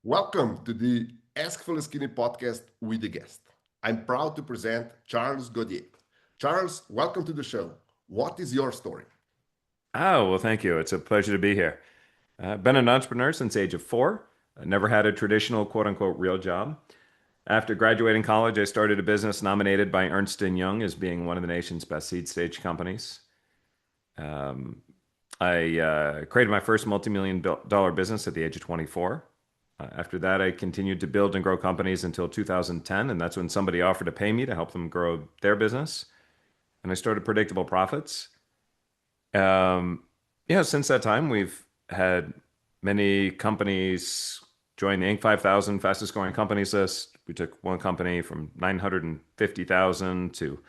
Welcome to the Ask Faleskini podcast with a guest. I'm proud to present Charles Gaudet. Charles, welcome to the show. What is your story? Oh, well, thank you. It's a pleasure to be here. I've been an entrepreneur since the age of four. I never had a traditional quote unquote real job. After graduating college, I started a business nominated by Ernst& Young as being one of the nation's best seed stage companies. Um, I created my first multi-million dollar business at the age of 24. After that, I continued to build and grow companies until 2010, and that's when somebody offered to pay me to help them grow their business. And I started Predictable Profits. Um, since that time, we've had many companies join the Inc. 5000 fastest growing companies list. We took one company from 950,000 to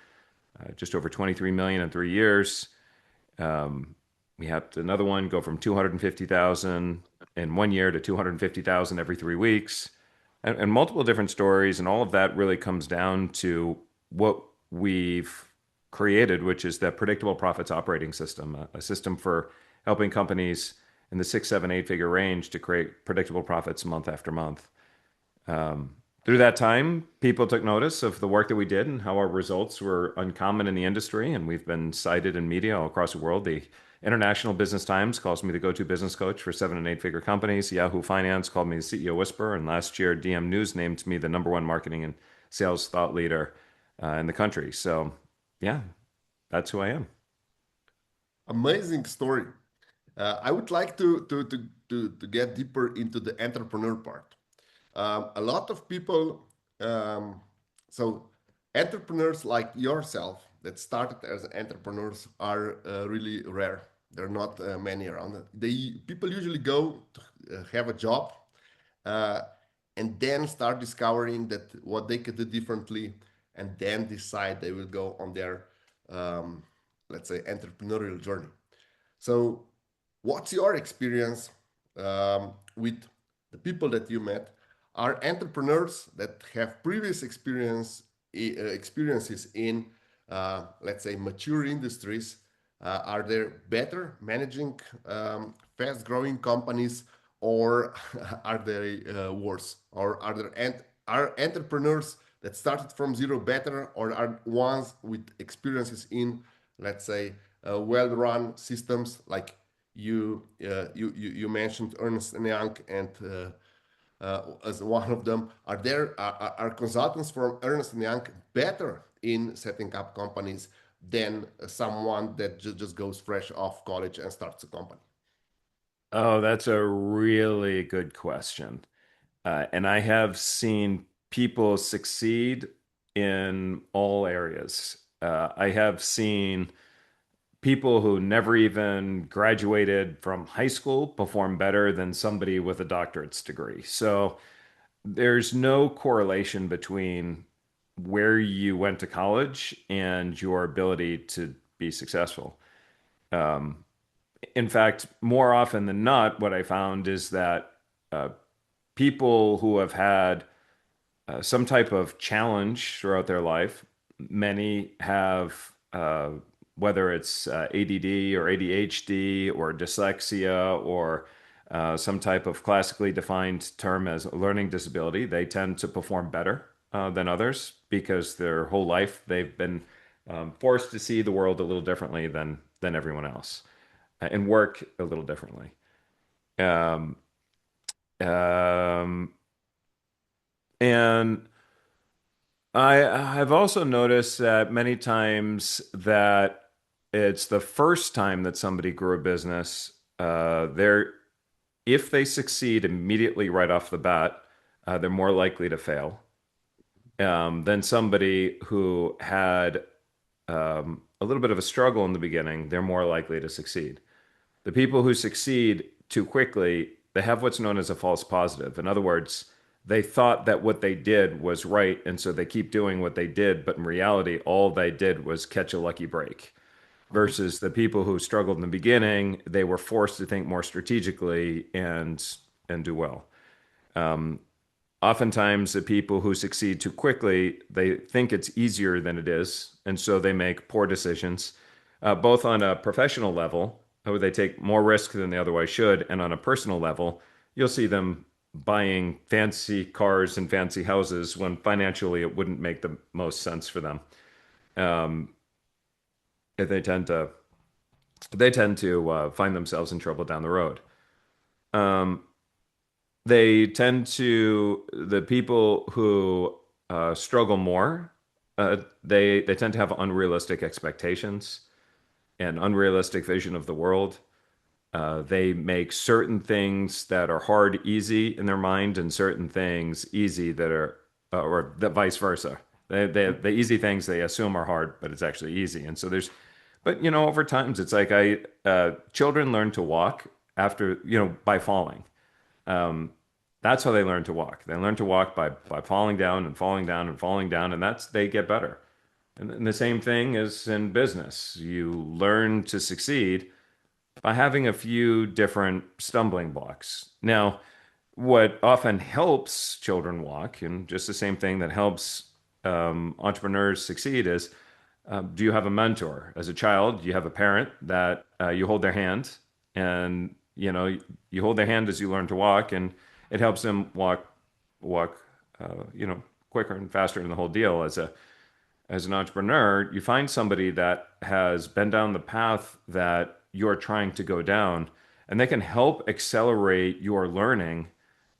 just over 23 million in 3 years. Um, we helped another one go from 250,000 in 1 year to 250,000 every 3 weeks, and multiple different stories. And all of that really comes down to what we've created, which is the predictable profits operating system, a system for helping companies in the six, seven, eight figure range to create predictable profits month after month. Through that time, people took notice of the work that we did and how our results were uncommon in the industry, and we've been cited in media all across the world. The International Business Times calls me the go-to business coach for seven and eight figure companies. Yahoo Finance called me the CEO Whisperer, and last year DM News named me the number one marketing and sales thought leader in the country. So, yeah, that's who I am. Amazing story. I would like to get deeper into the entrepreneur part. A lot of people, um, so entrepreneurs like yourself that started as entrepreneurs are really rare. There are not many around. People usually go to have a job uh, and then start discovering that what they could do differently, and then decide they will go on their, um, let's say, entrepreneurial journey. So, what's your experience with the people that you met? Are entrepreneurs that have previous experiences in, let's say, mature industries? Are they better managing fast-growing companies, or are they worse? Or are entrepreneurs that started from zero better, or are ones with experiences in, let's say, well-run systems like you mentioned Ernst and Young, and as one of them, are consultants from Ernst and Young better in setting up companies than someone that just goes fresh off college and starts a company? Oh, that's a really good question. And I have seen people succeed in all areas. I have seen people who never even graduated from high school perform better than somebody with a doctorate's degree. So there's no correlation between where you went to college and your ability to be successful. Um, in fact, more often than not, what I found is that uh, people who have had some type of challenge throughout their life. Many have, whether it's ADD or ADHD or dyslexia or some type of classically defined term as a learning disability, they tend to perform better than others because their whole life they've been forced to see the world a little differently than everyone else and work a little differently. Um, um, and I've also noticed that many times that it's the first time that somebody grew a business, they're if they succeed immediately right off the bat, they're more likely to fail than somebody who had a little bit of a struggle in the beginning. They're more likely to succeed. The people who succeed too quickly, they have what's known as a false positive. In other words, they thought that what they did was right, and so they keep doing what they did, but in reality, all they did was catch a lucky break. Mhm. Versus the people who struggled in the beginning, they were forced to think more strategically and do well. Oftentimes, the people who succeed too quickly, they think it's easier than it is, and so they make poor decisions, both on a professional level, where they take more risk than they otherwise should, and on a personal level, you'll see them buying fancy cars and fancy houses when financially it wouldn't make the most sense for them. Um, they tend to find themselves in trouble down the road. Um, they tend to the people who struggle more. They tend to have unrealistic expectations and unrealistic vision of the world. They make certain things that are hard easy in their mind, and certain things easy that are, or the vice versa. The easy things they assume are hard, but it's actually easy. And so but over times it's like children learn to walk after, by falling. Um, that's how they learn to walk. They learn to walk by falling down and falling down and falling down, and they get better. And the same thing is in business. You learn to succeed by having a few different stumbling blocks. Now, what often helps children walk, and just the same thing that helps entrepreneurs succeed, is do you have a mentor? As a child, you have a parent that you hold their hand, and you hold their hand as you learn to walk, and it helps them walk, quicker and faster in the whole deal. As an entrepreneur, you find somebody that has been down the path that you're trying to go down, and they can help accelerate your learning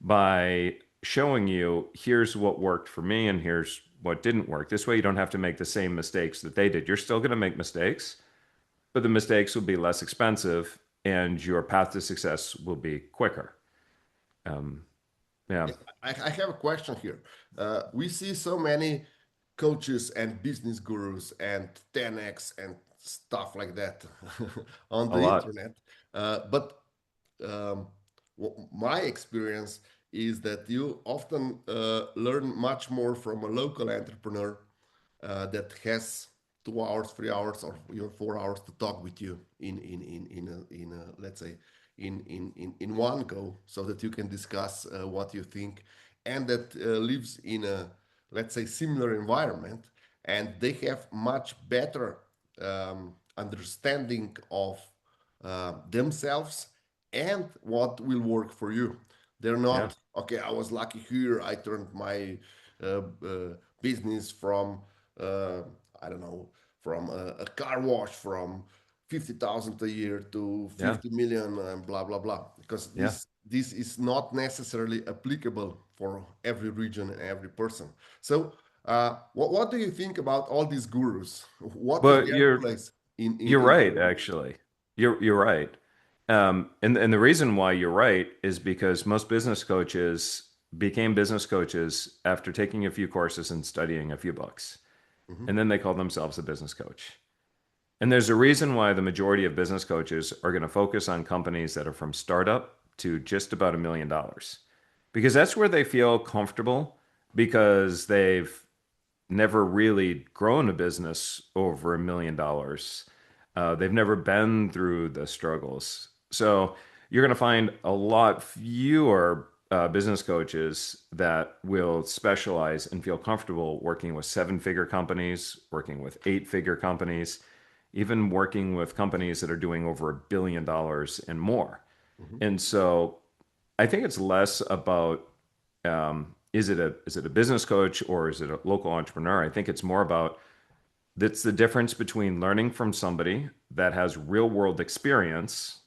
by showing you, here's what worked for me and here's what didn't work. This way, you don't have to make the same mistakes that they did. You're still going to make mistakes, but the mistakes will be less expensive and your path to success will be quicker. Um, yeah, Yeah, I have a question here. We see so many coaches and business gurus and 10x and stuff like that on a the lot. internet. But um, my experience is that you often learn much more from a local entrepreneur that has 2 hours, 3 hours, or even 4 hours to talk with you let's say in one go, so that you can discuss what you think, and that lives in a, let's say, similar environment, and they have much better understanding of themselves and what will work for you. They're Yeah, not, okay, I was lucky here, I turned my business from, uh, I don't know, from a car wash from 50,000 a year to yeah, 50 million and blah, blah, blah. Because yeah. this is not necessarily applicable for every region and every person. So, what do you think about all these gurus? What is But their place you're in right, learning? actually. You're right. And the reason why you're right is because most business coaches became business coaches after taking a few courses and studying a few books. Mhm. And then they call themselves a business coach. And there's a reason why the majority of business coaches are going to focus on companies that are from startup to just about $1 million. Because that's where they feel comfortable because they've never really grown a business over $1 million. They've never been through the struggles. So you're going to find a lot fewer business coaches that will specialize and feel comfortable working with seven-figure companies, working with eight-figure companies, even working with companies that are doing over $1 billion and more. Mhm. And so I think it's less about is it a business coach or is it a local entrepreneur? I think it's more about that's the difference between learning from somebody that has real world experience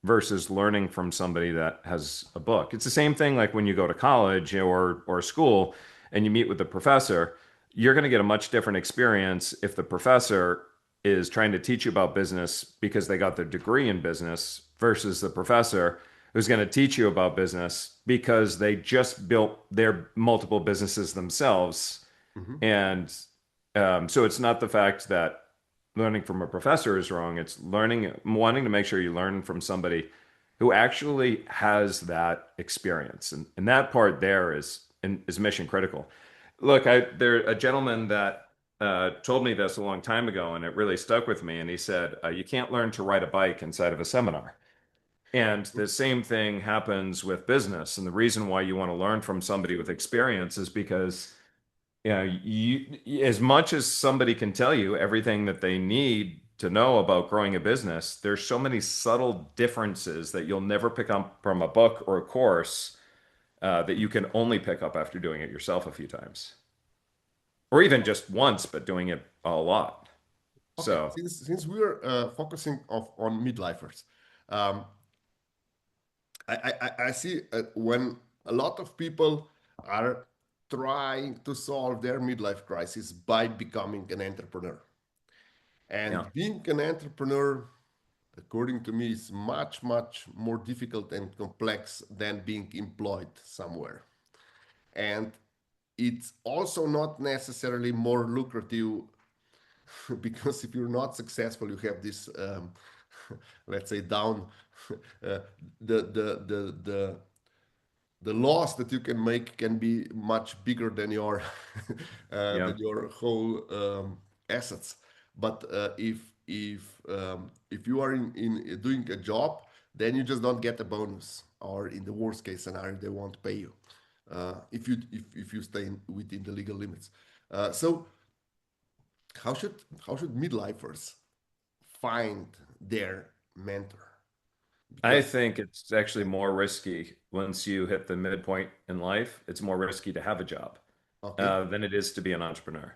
versus learning from somebody that has a book. It's the same thing like when you go to college or school and you meet with the professor, you're going to get a much different experience if the professor is trying to teach you about business because they got their degree in business versus the professor who's going to teach you about business because they just built their multiple businesses themselves. Mhm. And so it's not the fact that learning from a professor is wrong. It's wanting to make sure you learn from somebody who actually has that experience. And that part there is mission critical. Look, there a gentleman that told me this a long time ago, and it really stuck with me. And he said, "You can't learn to ride a bike inside of a seminar." And the same thing happens with business. And the reason why you want to learn from somebody with experience is because as much as somebody can tell you everything that they need to know about growing a business, there's so many subtle differences that you'll never pick up from a book or a course that you can only pick up after doing it yourself a few times, or even just once, but doing it a lot. Okay, So, since we are focusing on midlifers, um, I see when a lot of people are trying to solve their midlife crisis by becoming an entrepreneur. yeah. And being an entrepreneur, according to me, is much, much more difficult and complex than being employed somewhere. And it's also not necessarily more lucrative because if you're not successful, you have this, let's say, down the the loss that you can make can be much bigger Yeah. than your whole assets. But if you are in doing a job, then you just don't get a bonus, or in the worst case scenario, they won't pay you if you stay within the legal limits. So how should how should midlifers find their mentor? I Because think it's actually more risky once you hit the midpoint in life. It's more risky to have a job okay. than it is to be an entrepreneur.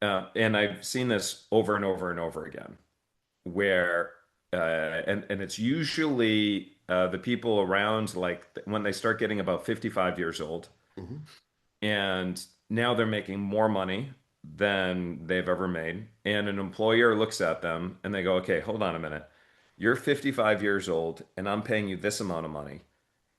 And I've seen this over and over and over again, where and it's usually the people around like when they start getting about 55 years old, Mhm. and now they're making more money than they've ever made, and an employer looks at them and they go, "Okay, hold on a minute. You're 55 years old and I'm paying you this amount of money.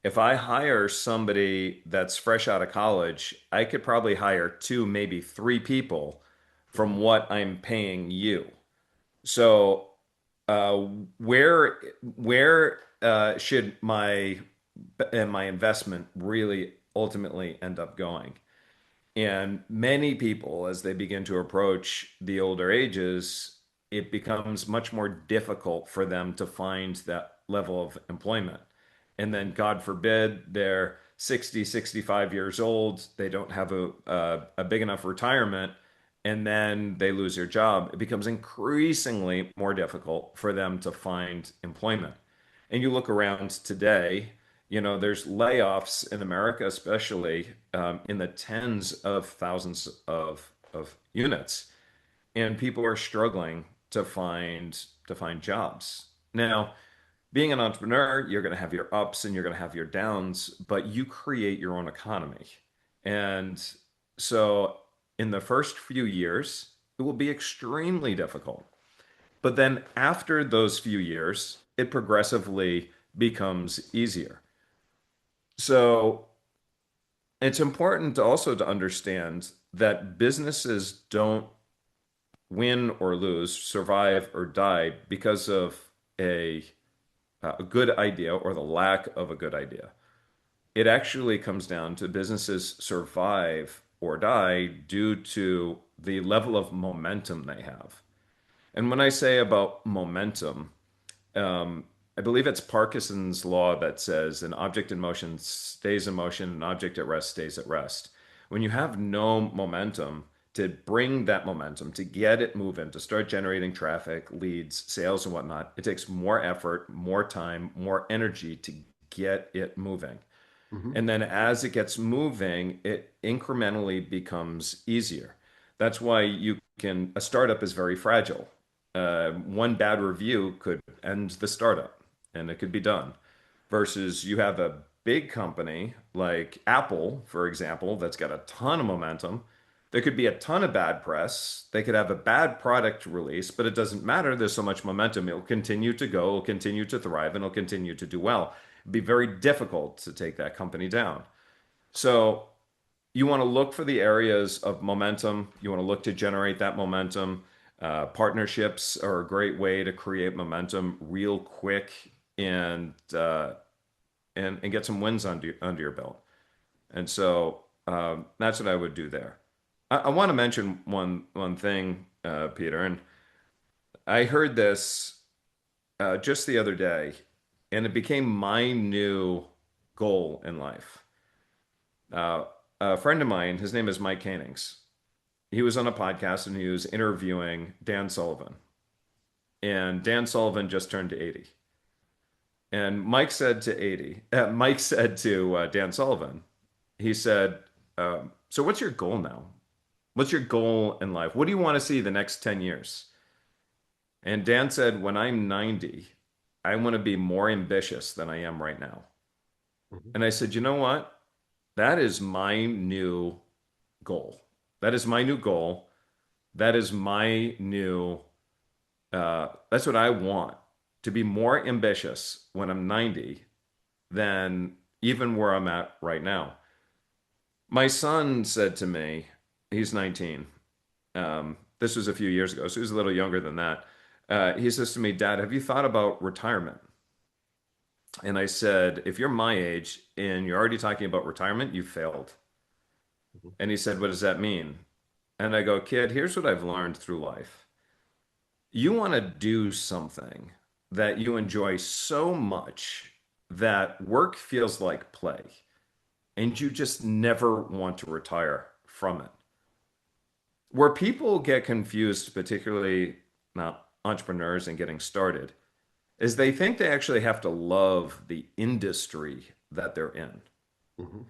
If I hire somebody that's fresh out of college, I could probably hire two, maybe three people from what I'm paying you. So, uh, where should my investment really ultimately end up going?" And many people, as they begin to approach the older ages, it becomes much more difficult for them to find that level of employment. And then, God forbid, they're 60, 65 years old, they don't have a big enough retirement, and then they lose their job. It becomes increasingly more difficult for them to find employment. And you look around today, there's layoffs in America, especially in the tens of thousands of units, and people are struggling to find jobs. Now, being an entrepreneur, you're going to have your ups and you're going to have your downs, but you create your own economy. And so, in the first few years, it will be extremely difficult. But then after those few years, it progressively becomes easier. So it's important also to understand that businesses don't win or lose, survive or die because of a, a good idea or the lack of a good idea. It actually comes down to businesses survive or die due to the level of momentum they have. And when I say about momentum, um, I believe it's Parkinson's law that says an object in motion stays in motion, an object at rest stays at rest. When you have no momentum, to bring that momentum, to get it moving, to start generating traffic, leads, sales, and whatnot, it takes more effort, more time, more energy to get it moving. Mhm. And then as it gets moving, it incrementally becomes easier. That's why a startup is very fragile. One bad review could end the startup and it could be done. Versus you have a big company like Apple, for example, that's got a ton of momentum. There could be a ton of bad press. They could have a bad product release, but it doesn't matter. There's so much momentum. It'll continue to go, it'll continue to thrive, and it'll continue to do well. It'd be very difficult to take that company down. So you want to look for the areas of momentum. You want to look to generate that momentum. Partnerships are a great way to create momentum real quick and and get some wins under your belt. And so that's what I would do there. I want to mention one thing, Peter, and I heard this just the other day, and it became my new goal in life. Uh, a friend of mine, his name is Mike Canings. He was on a podcast and he was interviewing Dan Sullivan, and Dan Sullivan just turned 80. And Mike said to Dan Sullivan, he said, so what's your goal now? What's your goal in life? What do you want to see the next 10 years? And Dan said, when I'm 90, I want to be more ambitious than I am right now. Mhm. And I said, you know what? That is my new goal. That is my new goal. That is my new, that's what I want to be more ambitious when I'm 90 than even where I'm at right now. My son said to me, he's 19. This was a few years ago, so he's a little younger than that. He says to me, Dad, have you thought about retirement? And I said, if you're my age and you're already talking about retirement, you failed. Mhm. And he said, what does that mean? And I go, kid, here's what I've learned through life. You want to do something that you enjoy so much that work feels like play, and you just never want to retire from it. Where people get confused, particularly not entrepreneurs and getting started, is they think they actually have to love the industry that they're in. Mhm.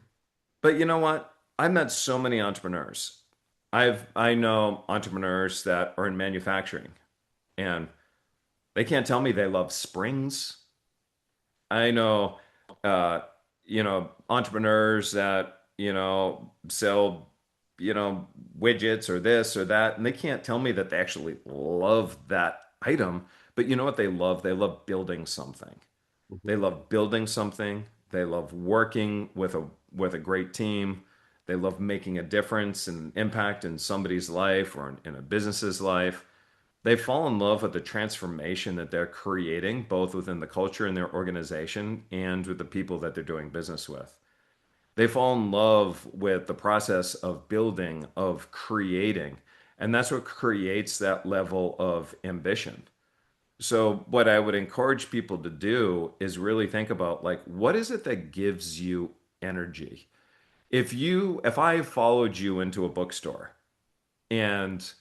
But you know what? I've met so many entrepreneurs. I know entrepreneurs that are in manufacturing and they can't tell me they love springs. I know uh entrepreneurs that, sell, you know, widgets or this or that, and they can't tell me that they actually love that item. But you know what they love? They love building something. Mhm. They love building something. They love working with a great team. They love making a difference and impact in somebody's life or in a business's life. They fall in love with the transformation that they're creating, both within the culture in their organization and with the people that they're doing business with. They fall in love with the process of building, of creating, and that's what creates that level of ambition. So what I would encourage people to do is really think about, like, what is it that gives you energy? If I followed you into a bookstore and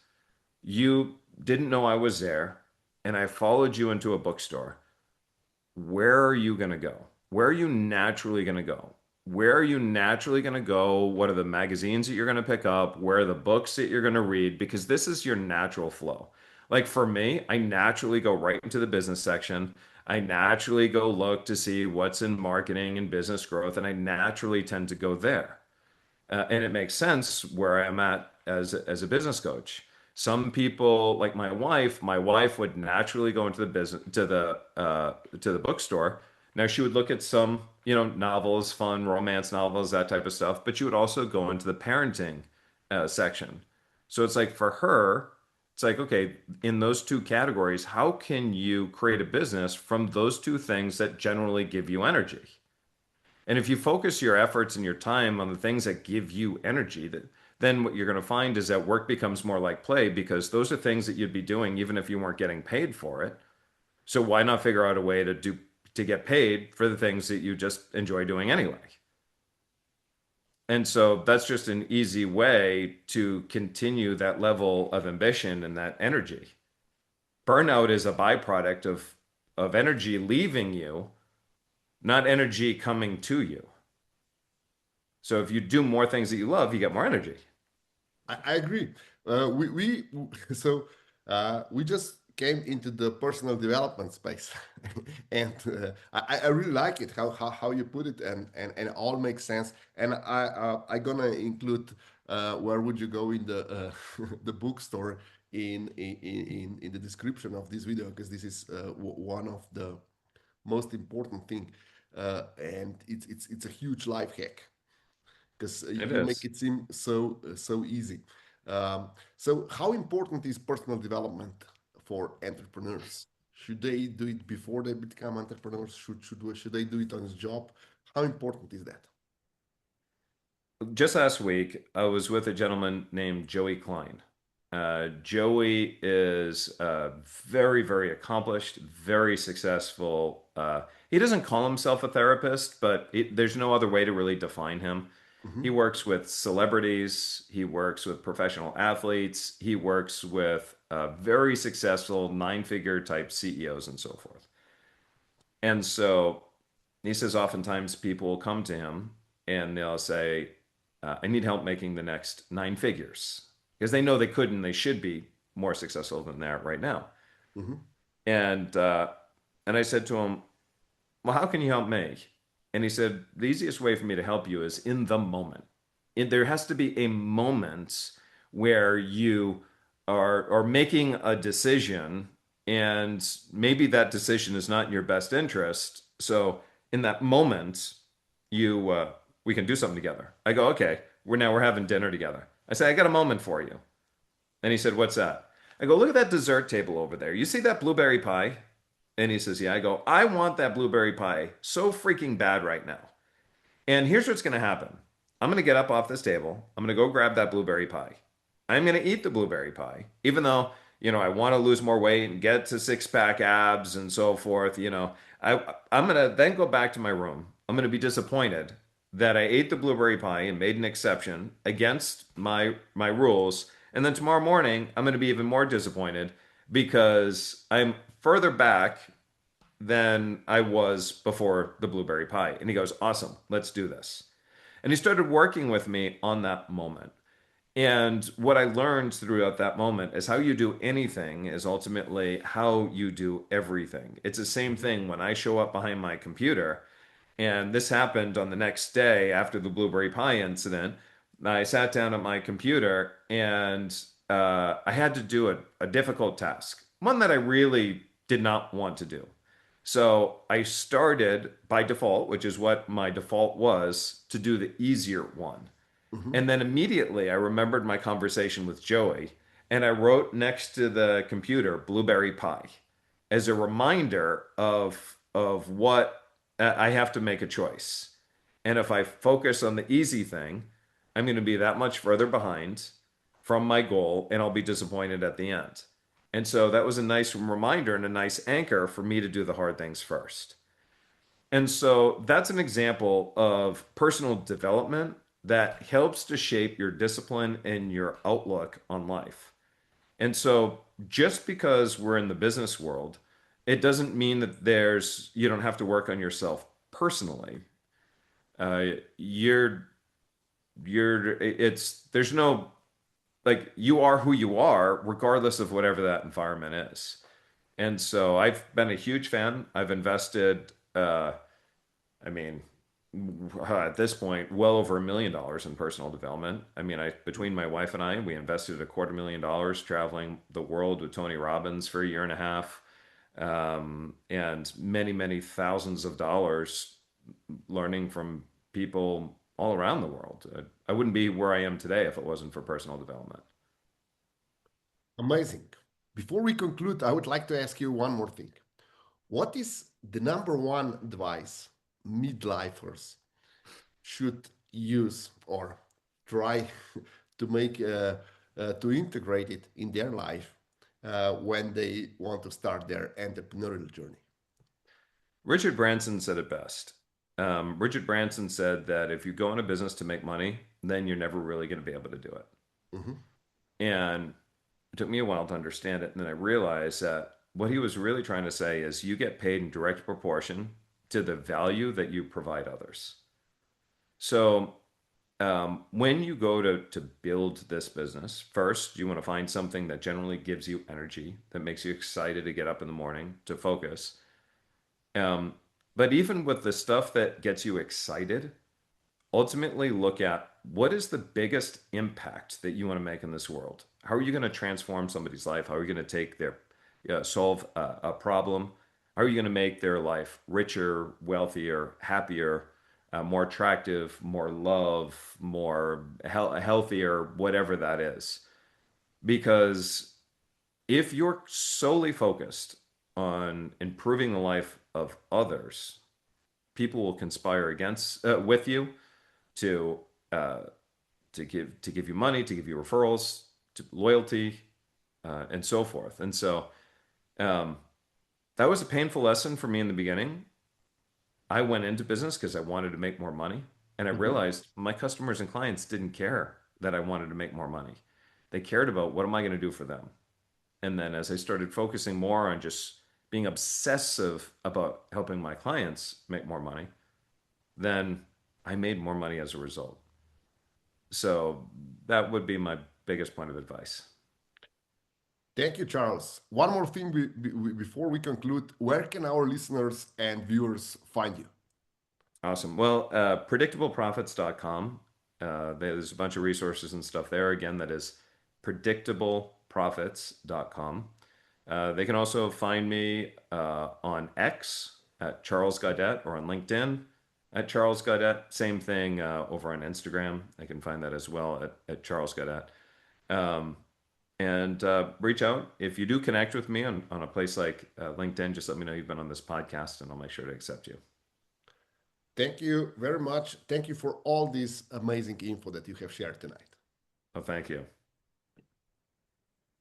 you didn't know I was there and I followed you into a bookstore, where are you going to go? Where are you naturally going to go? Where are you naturally going to go? What are the magazines that you're going to pick up? Where are the books that you're going to read? Because this is your natural flow. Like for me, I naturally go right into the business section. I naturally go look to see what's in marketing and business growth, and I naturally tend to go there. And it makes sense where I'm at as a business coach. Some people, like my wife would naturally go into the business to the bookstore. Now she would look at some, novels, fun romance novels, that type of stuff, but she would also go into the parenting section. So it's like for her, it's like, okay, in those two categories, how can you create a business from those two things that generally give you energy? And if you focus your efforts and your time on the things that give you energy, then what you're going to find is that work becomes more like play because those are things that you'd be doing even if you weren't getting paid for it. So why not figure out a way to get paid for the things that you just enjoy doing anyway? And so that's just an easy way to continue that level of ambition and that energy. Burnout is a byproduct of energy leaving you, not energy coming to you. So if you do more things that you love, you get more energy. I agree. We so we just came into the personal development space, and I really like it how you put it, and it all makes sense. And I gonna include where would you go in the the bookstore in the description of this video, because this is one of the most important thing, and it's a huge life hack, because It you make is. it seem so easy. So how important is personal development for entrepreneurs? Should they do it before they become entrepreneurs? Should they do it on his job? How important is that? Just last week, I was with a gentleman named Joey Klein. Joey is very, very accomplished, very successful. He doesn't call himself a therapist, but there's no other way to really define him. He Hmm. works with celebrities, he works with professional athletes, he works with very successful nine-figure type CEOs and so forth. And so he says oftentimes people will come to him and they'll say, I need help making the next nine figures because they know they could and they should be more successful than they are right now. Mm-hmm. And uh, and I said to him, well, how can you help me? And he said, the easiest way for me to help you is in the moment. There has to be a moment where you are making a decision, and maybe that decision is not in your best interest. So in that moment, you we can do something together. I go, okay, we're having dinner together. I say, I got a moment for you. And he said, what's that? I go, look at that dessert table over there. You see that blueberry pie? And he says, yeah. I go, I want that blueberry pie so freaking bad right now. And here's what's going to happen. I'm going to get up off this table. I'm going to go grab that blueberry pie. I'm going to eat the blueberry pie, even though, I want to lose more weight and get to six pack abs and so forth. I'm going to then go back to my room. I'm going to be disappointed that I ate the blueberry pie and made an exception against my rules. And then tomorrow morning, I'm going to be even more disappointed because I'm further back than I was before the blueberry pie. And he goes, awesome, let's do this. And he started working with me on that moment. And what I learned throughout that moment is how you do anything is ultimately how you do everything. It's the same thing when I show up behind my computer. And this happened on the next day after the blueberry pie incident. I sat down at my computer and I had to do a difficult task, one that I really did not want to do. So I started by default, which is what my default was, to do the easier one. Mm-hmm. And then immediately I remembered my conversation with Joey and I wrote next to the computer blueberry pie as a reminder of what I have to make a choice. And if I focus on the easy thing, I'm going to be that much further behind from my goal and I'll be disappointed at the end. And so that was a nice reminder and a nice anchor for me to do the hard things first. And so that's an example of personal development that helps to shape your discipline and your outlook on life. And so just because we're in the business world, it doesn't mean that you don't have to work on yourself personally. You're, there's no, like, you are who you are, regardless of whatever that environment is. And so I've been a huge fan. I've invested, I mean, at this point, well over $1 million in personal development. I mean, between my wife and I, we invested $250,000 traveling the world with Tony Robbins for a year and a half, and many, many thousands of dollars learning from people all around the world. I wouldn't be where I am today if it wasn't for personal development. Amazing. Before we conclude, I would like to ask you one more thing. What is the number one advice midlifers should use or try to make to integrate it in their life when they want to start their entrepreneurial journey? Richard Branson said it best. Richard Branson said that if you go into business to make money, then you're never really going to be able to do it. Mm-hmm. And it took me a while to understand it. And then I realized that what he was really trying to say is you get paid in direct proportion to the value that you provide others. So when you go to build this business, first, you want to find something that generally gives you energy, that makes you excited to get up in the morning, to focus. Um, but even with the stuff that gets you excited, ultimately look at what is the biggest impact that you want to make in this world. How are you going to transform somebody's life? How are you going to take their solve a problem? How are you going to make their life richer, wealthier, happier, more attractive, more love, more healthier, whatever that is? Because if you're solely focused on improving the life of others, people will conspire against with you to uh, to give you money, to give you referrals, to loyalty, and so forth. And so um, that was a painful lesson for me in the beginning. I went into business because I wanted to make more money, and I Mm-hmm. realized my customers and clients didn't care that I wanted to make more money. They cared about what am I going to do for them. And then as I started focusing more on just being obsessive about helping my clients make more money, then I made more money as a result. So that would be my biggest point of advice. Thank you, Charles. One more thing before we conclude, where can our listeners and viewers find you? Awesome. Well, predictableprofits.com. There's a bunch of resources and stuff there. Again, that is predictableprofits.com. They can also find me on X at Charles Gaudet or on LinkedIn at Charles Gaudet. Same thing over on Instagram. I can find that as well at Charles Gaudet. Um, and reach out. If you do connect with me on a place like LinkedIn, just let me know you've been on this podcast and I'll make sure to accept you. Thank you very much. Thank you for all this amazing info that you have shared tonight. Oh, thank you.